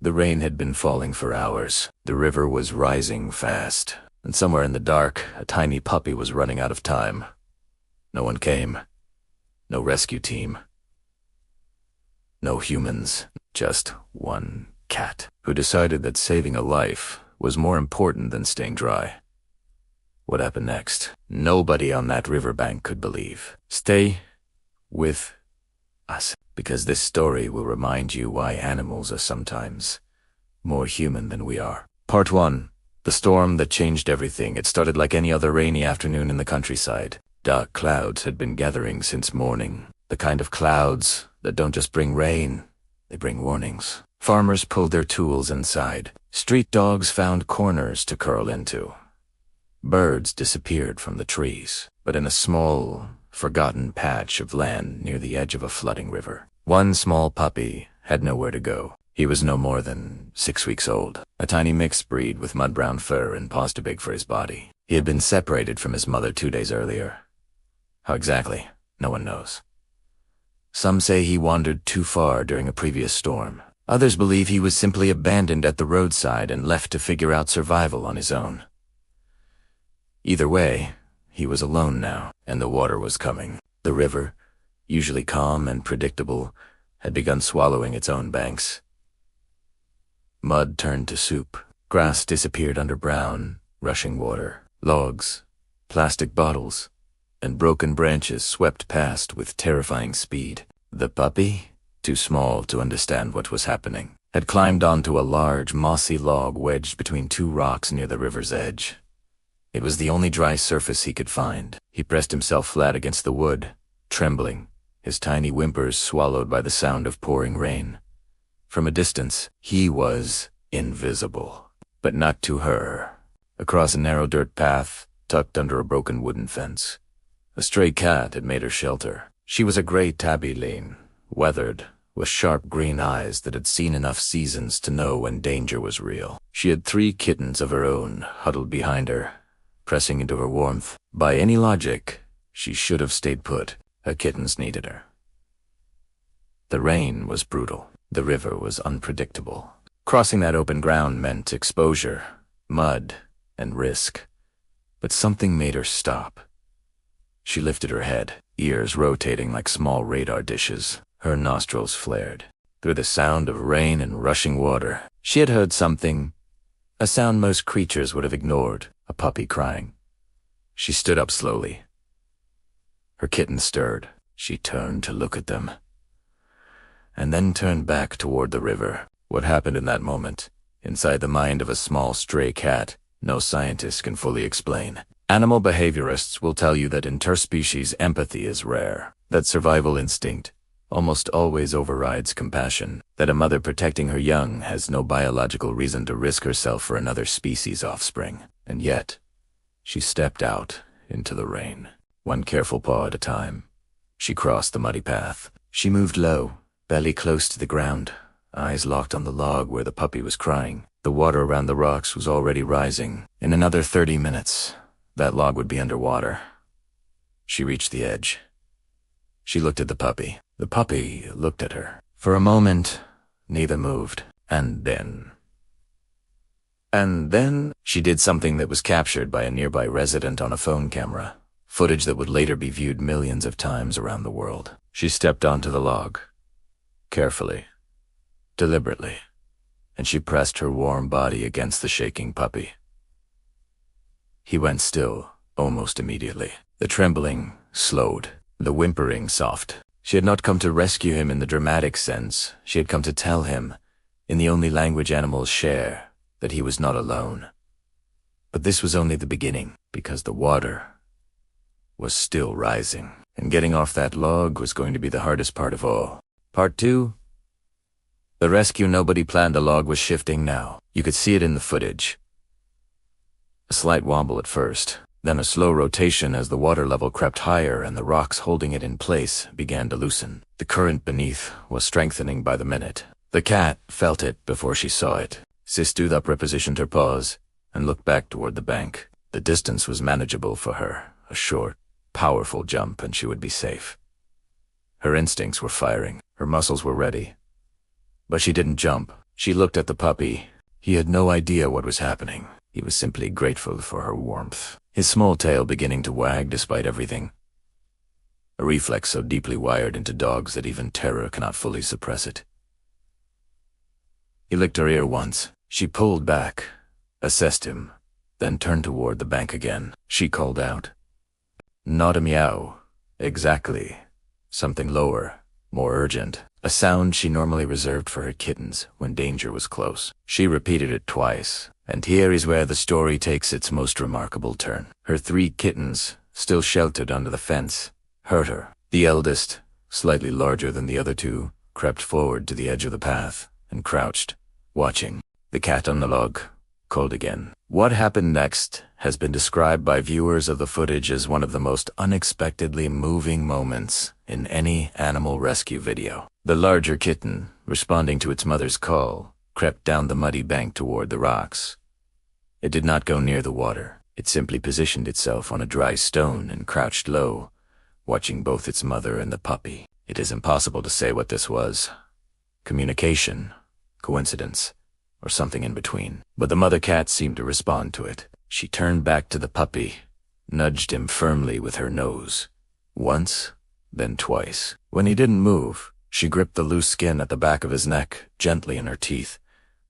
The rain had been falling for hours. The river was rising fast, and somewhere in the dark, a tiny puppy was running out of time. No one came. No rescue team. No humans. Just one cat, who decided that saving a life was more important than staying dry. What happened next? Nobody on that riverbank could believe. Stay with us, because this story will remind you why animals are sometimes more human than we are. Part 1. The storm that changed everything. It started like any other rainy afternoon in the countryside. Dark clouds had been gathering since morning. The kind of clouds that don't just bring rain, they bring warnings. Farmers pulled their tools inside. Street dogs found corners to curl into. Birds disappeared from the trees, but in a small, forgotten patch of land near the edge of a flooding river, one small puppy had nowhere to go. He was no more than 6 weeks old, a tiny mixed breed with mud-brown fur and paws too big for his body. He had been separated from his mother 2 days earlier. How exactly, no one knows. Some say he wandered too far during a previous storm. Others believe he was simply abandoned at the roadside and left to figure out survival on his own. Either way, he was alone now, and the water was coming. The river, usually calm and predictable, had begun swallowing its own banks. Mud turned to soup. Grass disappeared under brown, rushing water. Logs, plastic bottles, and broken branches swept past with terrifying speed. The puppy, too small to understand what was happening, had climbed onto a large, mossy log wedged between 2 rocks near the river's edge. It was the only dry surface he could find. He pressed himself flat against the wood, trembling, his tiny whimpers swallowed by the sound of pouring rain. From a distance, he was invisible, but not to her. Across a narrow dirt path, tucked under a broken wooden fence, a stray cat had made her shelter. She was a gray Feline, weathered, with sharp green eyes that had seen enough seasons to know when danger was real. She had 3 kittens of her own huddled behind her, pressing into her warmth. By any logic, she should have stayed put. Her kittens needed her. The rain was brutal. The river was unpredictable. Crossing that open ground meant exposure, mud, and risk. But something made her stop. She lifted her head, ears rotating like small radar dishes. Her nostrils flared. Through the sound of rain and rushing water, she had heard something, a sound most creatures would have ignored, a puppy crying. She stood up slowly. Her kitten stirred. She turned to look at them, and then turned back toward the river. What happened in that moment, inside the mind of a small stray cat, no scientist can fully explain. Animal behaviorists will tell you that interspecies empathy is rare, that survival instinct almost always overrides compassion, that a mother protecting her young has no biological reason to risk herself for another species' offspring. And yet, she stepped out into the rain, one careful paw at a time. She crossed the muddy path. She moved low, belly close to the ground, eyes locked on the log where the puppy was crying. The water around the rocks was already rising. In another 30 minutes, that log would be underwater. She reached the edge. She looked at the puppy. The puppy looked at her. For a moment, neither moved. And then she did something that was captured by a nearby resident on a phone camera, footage that would later be viewed millions of times around the world. She stepped onto the log, carefully, deliberately, and she pressed her warm body against the shaking puppy. He went still, almost immediately. The trembling slowed, the whimpering soft. She had not come to rescue him in the dramatic sense. She had come to tell him, in the only language animals share, that he was not alone. But this was only the beginning, because the water was still rising, and getting off that log was going to be the hardest part of all. Part 2. The rescue nobody planned. The log was shifting now. You could see it in the footage. A slight wobble at first, then a slow rotation as the water level crept higher and the rocks holding it in place began to loosen. The current beneath was strengthening by the minute. The cat felt it before she saw it. She stood up, repositioned her paws, and looked back toward the bank. The distance was manageable for her, a short, powerful jump, and she would be safe. Her instincts were firing, her muscles were ready. But she didn't jump. She looked at the puppy. He had no idea what was happening. He was simply grateful for her warmth, his small tail beginning to wag despite everything. A reflex so deeply wired into dogs that even terror cannot fully suppress it. He licked her ear once. She pulled back, assessed him, then turned toward the bank again. She called out. Not a meow. Exactly. Something lower, more urgent. A sound she normally reserved for her kittens when danger was close. She repeated it twice, and here is where the story takes its most remarkable turn. Her 3 kittens, still sheltered under the fence, heard her. The eldest, slightly larger than the other 2, crept forward to the edge of the path and crouched, watching. The cat on the log called again. What happened next has been described by viewers of the footage as one of the most unexpectedly moving moments in any animal rescue video. The larger kitten, responding to its mother's call, crept down the muddy bank toward the rocks. It did not go near the water. It simply positioned itself on a dry stone and crouched low, watching both its mother and the puppy. It is impossible to say what this was. Communication, coincidence, or something in between. But the mother cat seemed to respond to it. She turned back to the puppy, nudged him firmly with her nose. Once, then twice. When he didn't move, she gripped the loose skin at the back of his neck gently in her teeth,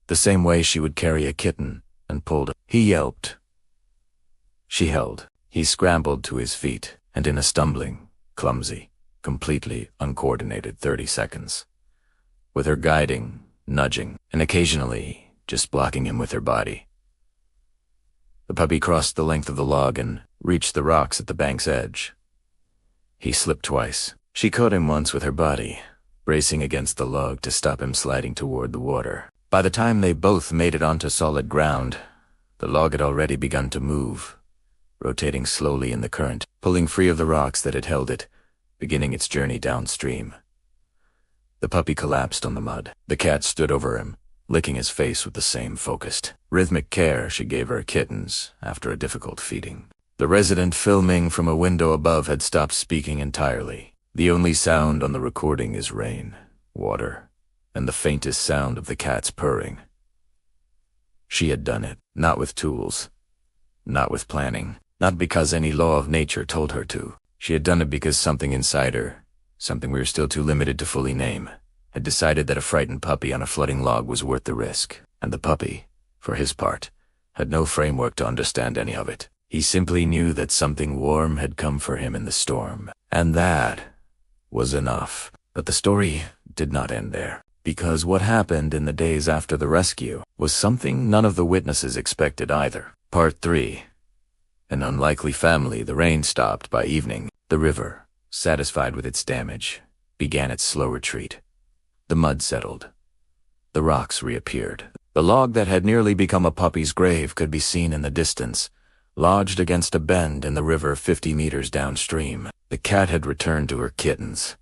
the same way she would carry a kitten, and pulled him. He yelped. She held. He scrambled to his feet, and in a stumbling, clumsy, completely uncoordinated 30 seconds, with her guiding, nudging, and occasionally just blocking him with her body, the puppy crossed the length of the log and reached the rocks at the bank's edge. He slipped twice. She caught him once with her body, bracing against the log to stop him sliding toward the water. By the time they both made it onto solid ground, the log had already begun to move, rotating slowly in the current, pulling free of the rocks that had held it, beginning its journey downstream. The puppy collapsed on the mud. The cat stood over him, licking his face with the same focused, rhythmic care she gave her kittens after a difficult feeding. The resident filming from a window above had stopped speaking entirely. The only sound on the recording is rain, water, and the faintest sound of the cat's purring. She had done it, not with tools, not with planning, not because any law of nature told her to. She had done it because something inside her, something we were still too limited to fully name, had decided that a frightened puppy on a flooding log was worth the risk. And the puppy, for his part, had no framework to understand any of it. He simply knew that something warm had come for him in the storm, and that was enough. But the story did not end there, because what happened in the days after the rescue was something none of the witnesses expected either. Part 3. An unlikely family. The rain stopped by evening. The river, satisfied with its damage, began its slow retreat. The mud settled. The rocks reappeared. The log that had nearly become a puppy's grave could be seen in the distance, lodged against a bend in the river 50 meters downstream. The cat had returned to her kittens.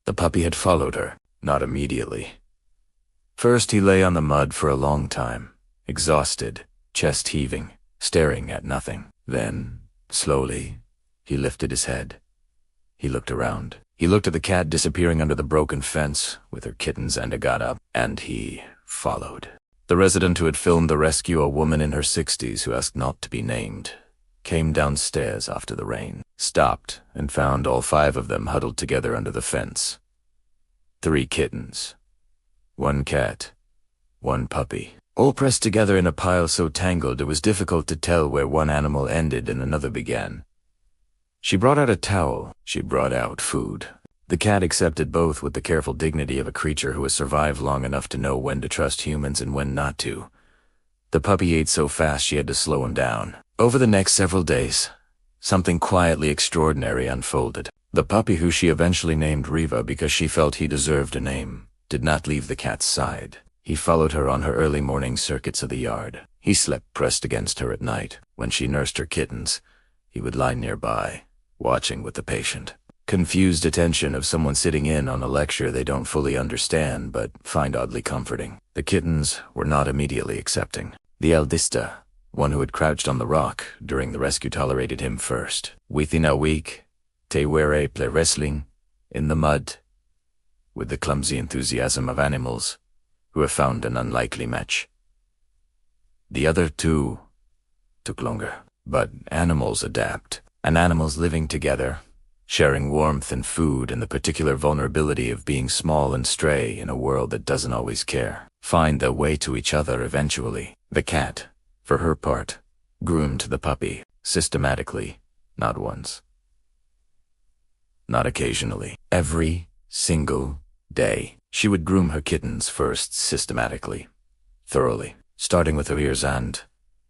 The puppy had followed her, not immediately. First he lay on the mud for a long time, exhausted, chest heaving, staring at nothing. Then, slowly, he lifted his head. He looked around. He looked at the cat disappearing under the broken fence with her kittens and got up, and he followed. The resident who had filmed the rescue, a woman in her 60s who asked not to be named, came downstairs after the rain, stopped, and found all 5 of them huddled together under the fence. 3 kittens, 1 cat, 1 puppy, all pressed together in a pile so tangled it was difficult to tell where one animal ended and another began. She brought out a towel. She brought out food. The cat accepted both with the careful dignity of a creature who has survived long enough to know when to trust humans and when not to. The puppy ate so fast she had to slow him down. Over the next several days, something quietly extraordinary unfolded. The puppy, who she eventually named Riva because she felt he deserved a name, did not leave the cat's side. He followed her on her early morning circuits of the yard. He slept pressed against her at night. When she nursed her kittens, he would lie nearby, watching with the patient, confused attention of someone sitting in on a lecture they don't fully understand but find oddly comforting. The kittens were not immediately accepting. The eldesta, one who had crouched on the rock during the rescue, tolerated him first. Within a week, they were play wrestling in the mud with the clumsy enthusiasm of animals who have found an unlikely match. The other two took longer. But animals adapt, and animals living together, sharing warmth and food and the particular vulnerability of being small and stray in a world that doesn't always care, find their way to each other eventually. The cat, for her part, groomed the puppy, systematically, not once. Not occasionally. Every single day. She would groom her kittens first systematically, thoroughly, starting with her ears, and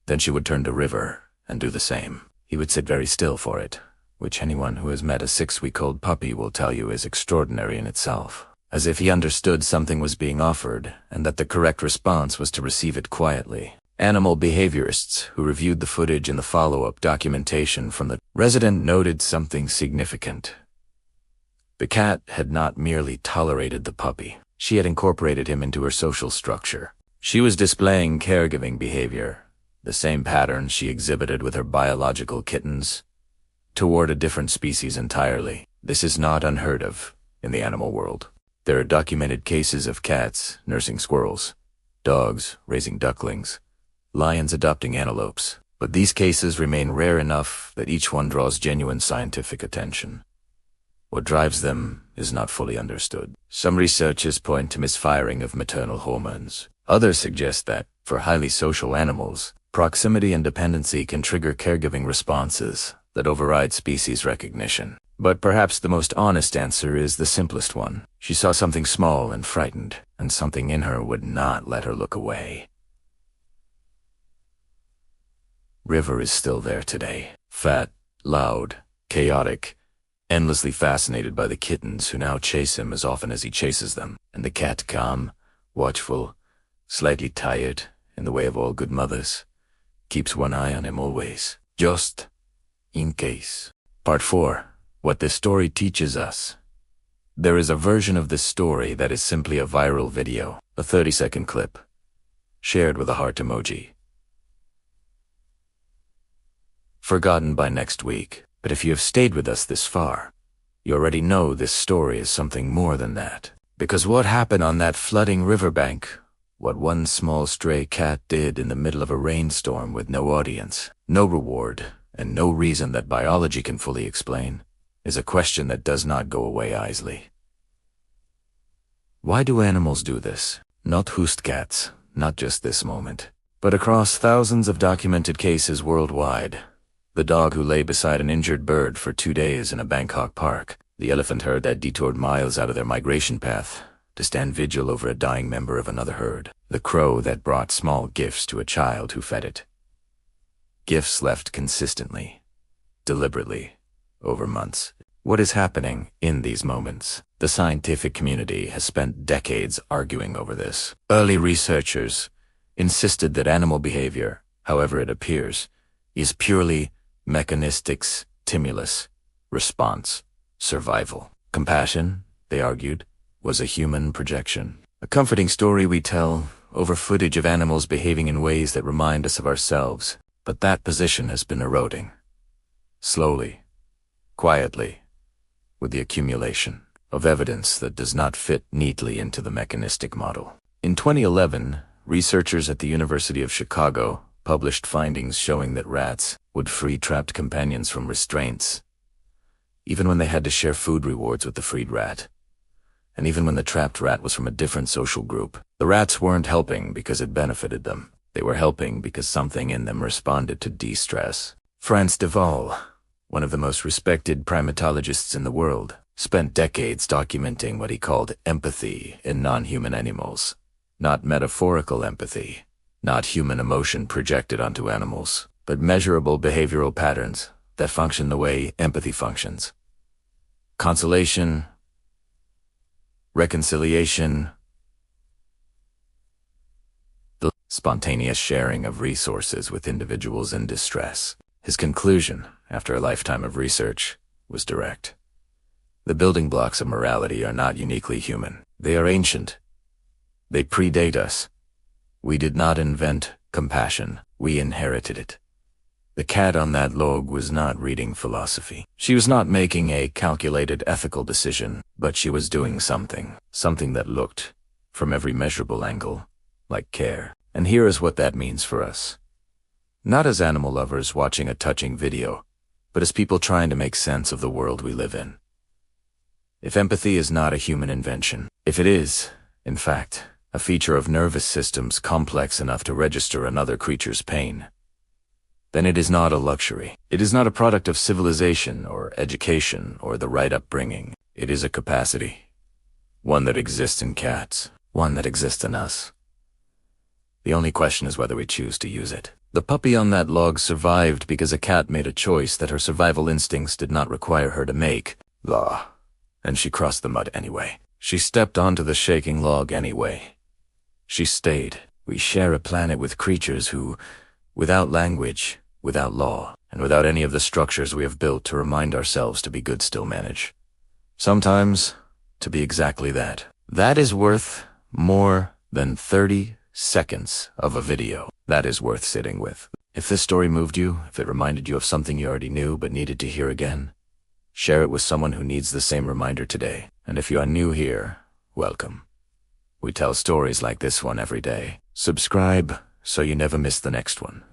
then she would turn to River and do the same. He would sit very still for it, which anyone who has met a 6-week-old puppy will tell you is extraordinary in itself, as if he understood something was being offered and that the correct response was to receive it quietly. Animal behaviorists who reviewed the footage and the follow-up documentation from the resident noted something significant. The cat had not merely tolerated the puppy, she had incorporated him into her social structure. She was displaying caregiving behavior, the same patterns she exhibited with her biological kittens, toward a different species entirely. This is not unheard of in the animal world. There are documented cases of cats nursing squirrels, dogs raising ducklings, lions adopting antelopes, but these cases remain rare enough that each one draws genuine scientific attention. What drives them is not fully understood. Some researchers point to misfiring of maternal hormones. Others suggest that, for highly social animals, proximity and dependency can trigger caregiving responses that override species recognition. But perhaps the most honest answer is the simplest one. She saw something small and frightened, and something in her would not let her look away. River is still there today. Fat, loud, chaotic, endlessly fascinated by the kittens who now chase him as often as he chases them, and the cat calm, watchful, slightly tired, in the way of all good mothers, keeps one eye on him always, just in case. Part 4. What this story teaches us. There is a version of this story that is simply a viral video, a 30-second clip, shared with a heart emoji. Forgotten by next week, but if you have stayed with us this far, you already know this story is something more than that. Because what happened on that flooding riverbank, what one small stray cat did in the middle of a rainstorm with no audience, no reward, and no reason that biology can fully explain, is a question that does not go away easily. Why do animals do this? Not host cats, not just this moment, but across thousands of documented cases worldwide. The dog who lay beside an injured bird for 2 days in a Bangkok park, the elephant herd that detoured miles out of their migration path to stand vigil over a dying member of another herd, the crow that brought small gifts to a child who fed it. Gifts left consistently, deliberately, over months. What is happening in these moments? The scientific community has spent decades arguing over this. Early researchers insisted that animal behavior, however it appears, is purely mechanistic stimulus, response, survival. Compassion, they argued, was a human projection. A comforting story we tell over footage of animals behaving in ways that remind us of ourselves, but that position has been eroding. Slowly, quietly, with the accumulation of evidence that does not fit neatly into the mechanistic model. In 2011, researchers at the University of Chicago published findings showing that rats would free trapped companions from restraints, even when they had to share food rewards with the freed rat. And even when the trapped rat was from a different social group, the rats weren't helping because it benefited them. They were helping because something in them responded to de-stress. Frans de Waal, one of the most respected primatologists in the world, spent decades documenting what he called empathy in non-human animals. Not metaphorical empathy, not human emotion projected onto animals, but measurable behavioral patterns that function the way empathy functions. Consolation, reconciliation, the spontaneous sharing of resources with individuals in distress. His conclusion, after a lifetime of research, was direct. The building blocks of morality are not uniquely human. They are ancient. They predate us. We did not invent compassion. We inherited it. The cat on that log was not reading philosophy. She was not making a calculated ethical decision, but she was doing something that looked, from every measurable angle, like care. And here is what that means for us. Not as animal lovers watching a touching video, but as people trying to make sense of the world we live in. If empathy is not a human invention, if it is, in fact, a feature of nervous systems complex enough to register another creature's pain, then it is not a luxury. It is not a product of civilization or education or the right upbringing. It is a capacity. One that exists in cats. One that exists in us. The only question is whether we choose to use it. The puppy on that log survived because a cat made a choice that her survival instincts did not require her to make. And she crossed the mud anyway. She stepped onto the shaking log anyway. She stayed. We share a planet with creatures who, without language, without law, and without any of the structures we have built to remind ourselves to be good, still manage. Sometimes, to be exactly that. That is worth more than 30 seconds of a video. That is worth sitting with. If this story moved you, if it reminded you of something you already knew but needed to hear again, share it with someone who needs the same reminder today. And if you are new here, welcome. We tell stories like this one every day. Subscribe so you never miss the next one.